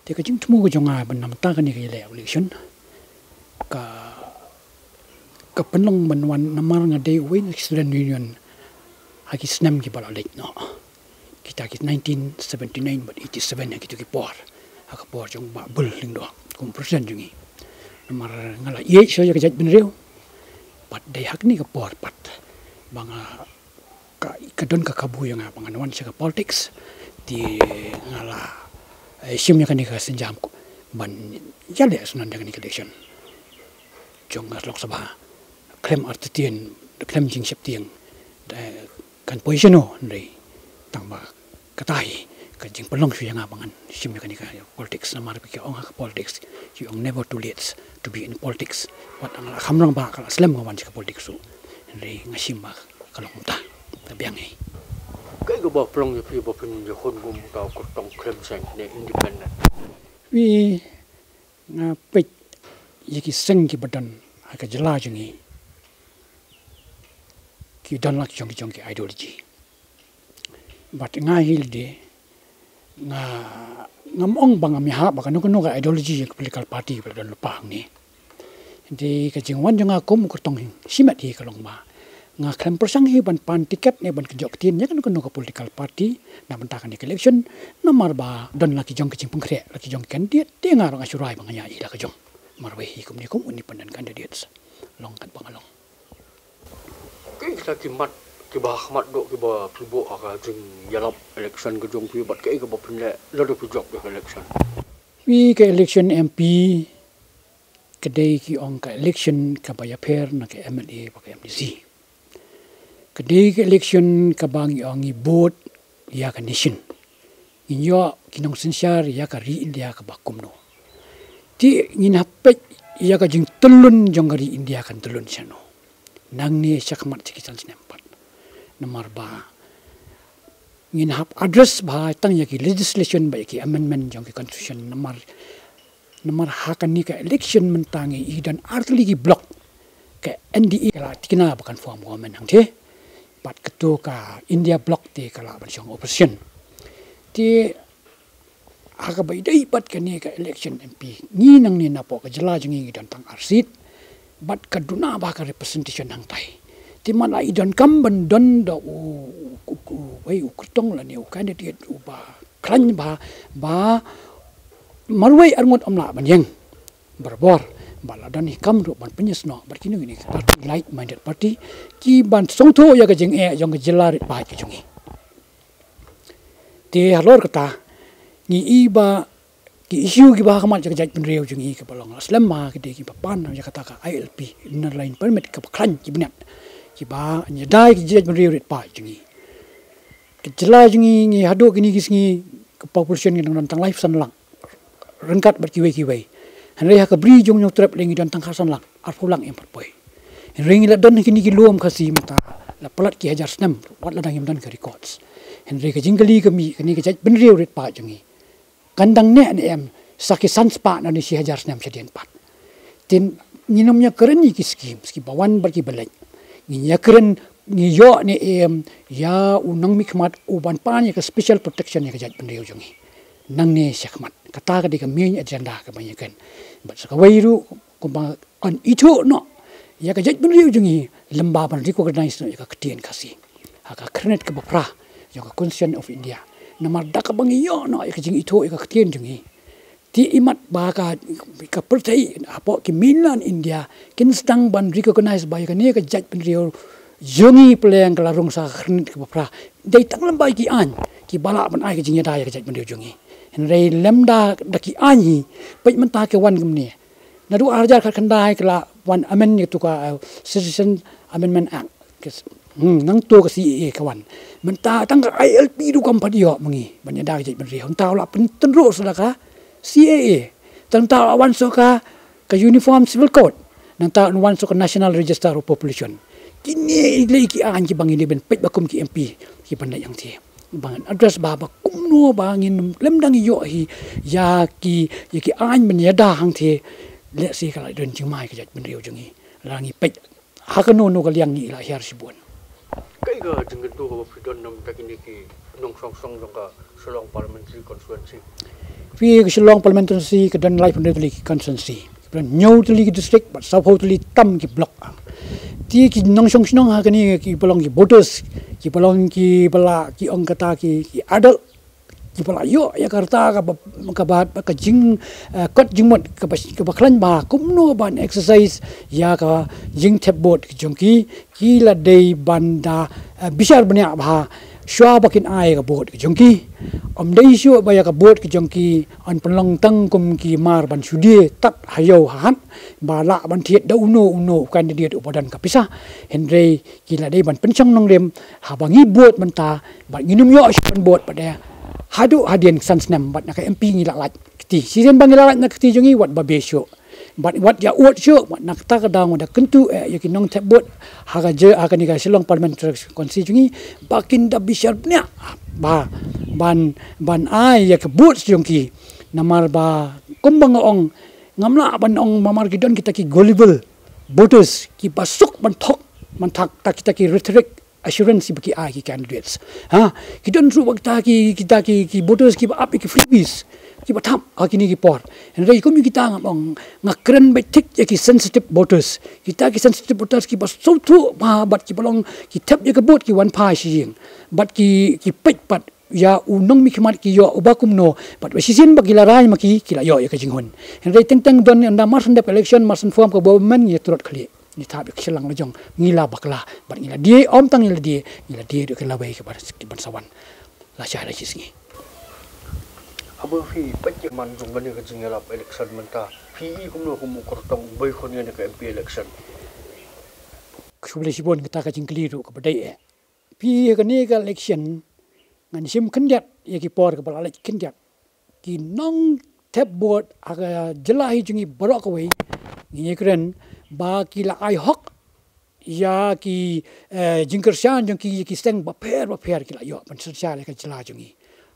thì cái chính thua cái jonga bên nằm ta cái này cái lệ election ka penong menwan namar ngade win student union haki snam ki bala lek no kita ki 1979 but 87 haki tu ki por haka por jong ba bul ling do kum persen jungi namar ngala ye so ya Jaidbynriew pat dai hak ni ka por pat banga ka don ka kabu yang banga wan sa politics di ngala simnya kan ka senjam ban jale sunan dengan election jong lok sabha klem artitian klem jing septiang kan positiono ndai tangba katai ka jing pelong su yang abangan sim mekanika politics namar ke ong politics you never too late to be in politics wat ang khamrang ba kala slam ngawan ka politics su ndai ngasim ba kalong ta tabiang ai cái bộ pelong ye pi bo pin je khon gum ta ko tong klem sang ne independent wi nga pek yeki seng ki badan ka jala jingi ki dan lak jong ki ideology but nga hilde nga ngamong bang mi ha ba kan no ka ideology ka political party ba dan lupang ni di ka jingwan jong akum ko tong simat hi ka long ba nga klem persang hi ban pan tiket ne ban kjok tin ya kan no ka political party na ban ta kan election nomor ba dan lak jong ki jing pengkre lak jong candidate te nga rong asurai bang nya ila ka jong marwe hi kum ni kum independent candidates long kat bang long cái kita kimat ki ba khmat do ki ba pribo aka jing yalap election ke jong pi bat ke ba pin le lo do jok ke election wi ke election MP kedai ki ong ka election ka ba ya per na ke MLA ba ke MDC kedai ke election ka bang ong i board ya ka nation inyo kinong sensyar ya ka ri India ka ba kumno ti ngin hapet ya ka jing telun jong ri India kan telun sano nang ni shakhmat chikisan sinempat nomor ba ngin hap address ba tang ya ki legislation ba ki amendment jong ki constitution nomor hakan ni ka election mentangi i dan artli ki block ke NDA kala tikna bakan form government hang the pat ketu ka India block te kala ban jong opposition ti aga ba dai pat ka ni ka election MP ni nang ni napo ka jela jing dan tang arsit bat kaduna ba ka representation hang tai ti man ai don kam ban don da u wei u kutong la ni u candidate u ba klan ba marwei arngot amla ban yang berbor bala dan hikam ru ban penyes no berkini ni party like minded party ki ban songtho ya ka jing jong jela rit ba ki jungi ti halor kata ni iba ki issue ki ba kamat Jaidbynriew jungi ke balong aslam ma ki de ki papan ya kata ka ILP inner line permit ka klan ki benat ki ba nyadai ki Jaidbynriew rit pa jungi ki jela jungi ni hado kini kisngi ke population ki nang tang life san lang rengkat berkiwe-kiwe hanre ha ka bri jong nyok trap lengi dan tang khasan lang arfulang em patpoi ring la don kini ki luom khasi mata la palat ki hajar snam wat la dang yam dan ka records hanre ka jinggali ka mi kini ka Jaidbynriew rit pa jungi kandang ne em saki sanspa na ni si hajar snam sedian pat tin nginomnya keren ni ki scheme ski bawan berki belaj ni ya keren ni yo ni em ya unang mikmat uban pan ya ka special protection ya ka Jaidbynriew jungi nang ne shakhmat kata ka di ka main agenda ka banyakan bat sa kawairu kumbang an itu no ya ka Jaidbynriew jungi lembah ban recognize no ya ka ketien kasi ha ka krenet ka bapra ya ka constitution of India namar dak bang iyo no ka jing itu ka ketien jungi ti imat ba ka pertai apo ki milan India kin stang ban recognize ba ka ne ka Jaidbynriew jungi peleng kelarung sa krenet ka bapra dai tang lambai ki an ki bala ban ai ka jing ya da ya ka Jaidbynriew jungi henry lemda daki ani pai menta ke wan gemni nadu arjar khat khandai kala wan amen ni tu ka citizen amendment act nang to ka CAA kawan menta tang ILP du kam padio mengi banya da Jaidbynriew taw la pen tenro sadaka CAA tang taw wan so ka uniform civil code nang taw wan so ka national register of population kini le ki an ki bangi ben pet bakum ki MP ki pandai yang ti bangan address baba kumno bangin lemdang yo hi ya ki an men yada hang the le si kala don jingmai ka Jaidbynriew jungi langi pet hakano no ka liang ni la hiar sibun cái ga jing tu ko pidon nam takini ki nong song song jong ka Shillong parliamentary constituency Pi Shillong parliamentary ke dan life under constituency. New to district but South to tam ki block. Ti ki nong song snong ha kani ki pelong ki voters ki pelong ki bala ki ong kata ki adult ki bala yo ya karta ka ba ka jing kot jing mot ka ba klan ba kumno ban exercise ya ka jing tap board ki jongki ki la dei banda bishar banya ba shwa bakin ai ka board ki jongki om dei shu ba ya ka board ki jongki an pelong tang kum ki mar ban sudie tat hayo han ba la ban thiet da uno candidate upadan ka pisah henry ki la dei ban penchang nong rem ha bangi board ban ta ban nginum yo ban board pada hadu hadian sansnam bat nak MP ngi lat kiti siren bang lat nak kiti jongi wat ba besyo bat wat ya wat syo wat nak ta kadang da kentu ya ki nong tap bot haga je akan ni ka Shillong parliamentary constituency bakin da bishar nya ba ban ai ya ke bot jongki namar ba kumbang ong ngamla ban ong mamar gidon kita ki gullible voters ki basuk ban thak ta kita ki rhetoric assurance bagi ai candidates kita nru wakta kita ki voters ki up ki freebies ki batam kini ki por and ko mi kita ngam ngakren by tik ki sensitive voters kita ki sensitive voters ki bas so tu bat ki balong ki tap je ke bot ki wan pa sing bat ki pet pat ya unong mi khmat ki yo ubakum no bat sisin bagi larai maki kila yo ya ka jinghon and teng don anda marsan de election marsan form ko government ye turut khali ni tabi Shillong la jong ngila bakla bat ngila die om tang ngila die de ke labai ke bar sawan la sha la singi Abo fi pajak man jong bani ka jingala election menta PE kumno kumu kortong boy khonya ka MP election kubule sibon kita ka jingkli ru ka badai PE ka ni ka election ngan sim kendiat ya ki por ka bala kendiat ki nong tap board aga jelahi jungi borok away ni kren ba ki la ai hok ya ki jingker shan jong ki seng ba per ki la yo ban sha le ka jela jungi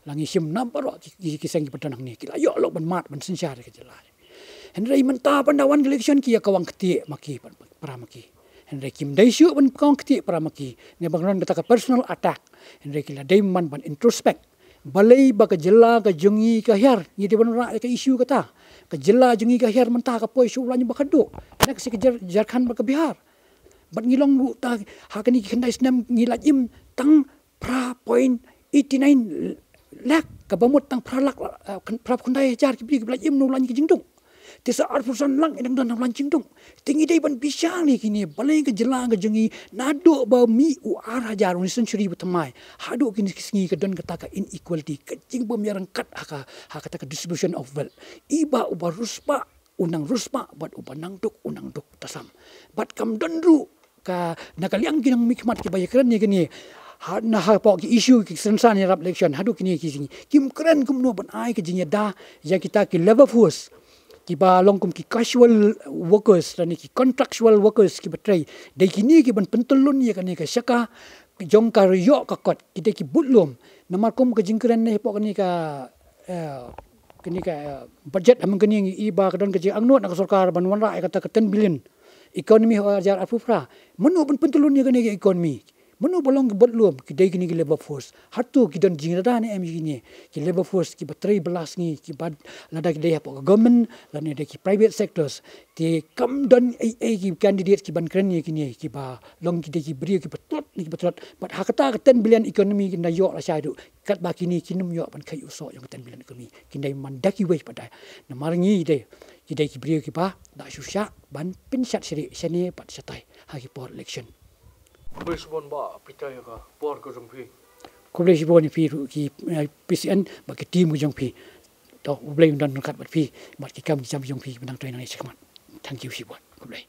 langi sim nampak ki seng ki patanang ni ki la yo lok ban mat ban sha le ka jela henry menta pandawan election ki ya kawang keti maki para maki henry kim dai shu ban kawang keti para maki ne bangron kata ka personal attack henry ki la dai man ban introspect balai ba ka jela ka jungi ka her ni de ban ra ka issue kata ka jela jungi ka her menta ka poi shu lanya ba kado nak si ka Jharkhand ba ka Bihar bat ngilong ru ta hakani ki khandai snam ngila im tang pra point 89 lak ka bamut tang pra lak pra khandai jar ki bi bla im no lan ki jingdung tisa 8% lang idang dan lan jingdung tingi dai ban bisa ni kini balai ka jela ka jungi nado ba mi u ar hajar ni century butamai hado kini kisngi ka don kata ka inequality ka jing bom yarang kat haka ta ka distribution of wealth iba uba ruspa unang ruspa bat uba unang duk tasam bat kam donru ka nakaliang kinang mikmat ki bayakran ni kini na ha po ki issue ki sensan ni rap election hadu kini ki sing kim kren kumno ban ai ki jinya da ya kita ki labor force ki ba long kum ki casual workers dan ki contractual workers ki betray dai kini ki ban pentulun ya kan ka syaka jong ka yo ka kot kita ki butlum namar kum ka jingkren ni po kini ka budget amang kini iba ka don ka jing angnot nak sarkar ban wan ra kata ka 10 billion ekonomi hajar afufra menu ban pentulun ya kan ekonomi menu bolong butlum ki dai kini ki labor force hatu ki don jingrada ni MG ni ki labor force ki batrai belas ni ki bad lada ki dai po government lan ni ki private sectors ti kam don ki candidate ki ban kren ni kini ki ba long ki dai ki bri ki betot ni ki betot but hakata ka 10 billion ekonomi ki na yo la syadu kat ba kini kinum yo ban kai uso yang 10 billion ekonomi ki dai mandaki wei pada na maringi dai ki bri ki ba da susya ban pinsat siri seni pat satai ha ki por election Kubesbon ba pitaya ka por ko jongpi kubli sibon pi ki PCN ba ki team ko jongpi to blame dan kat bat pi bat ki kam jam jongpi benang train nang shakhmat thank you sibon kubli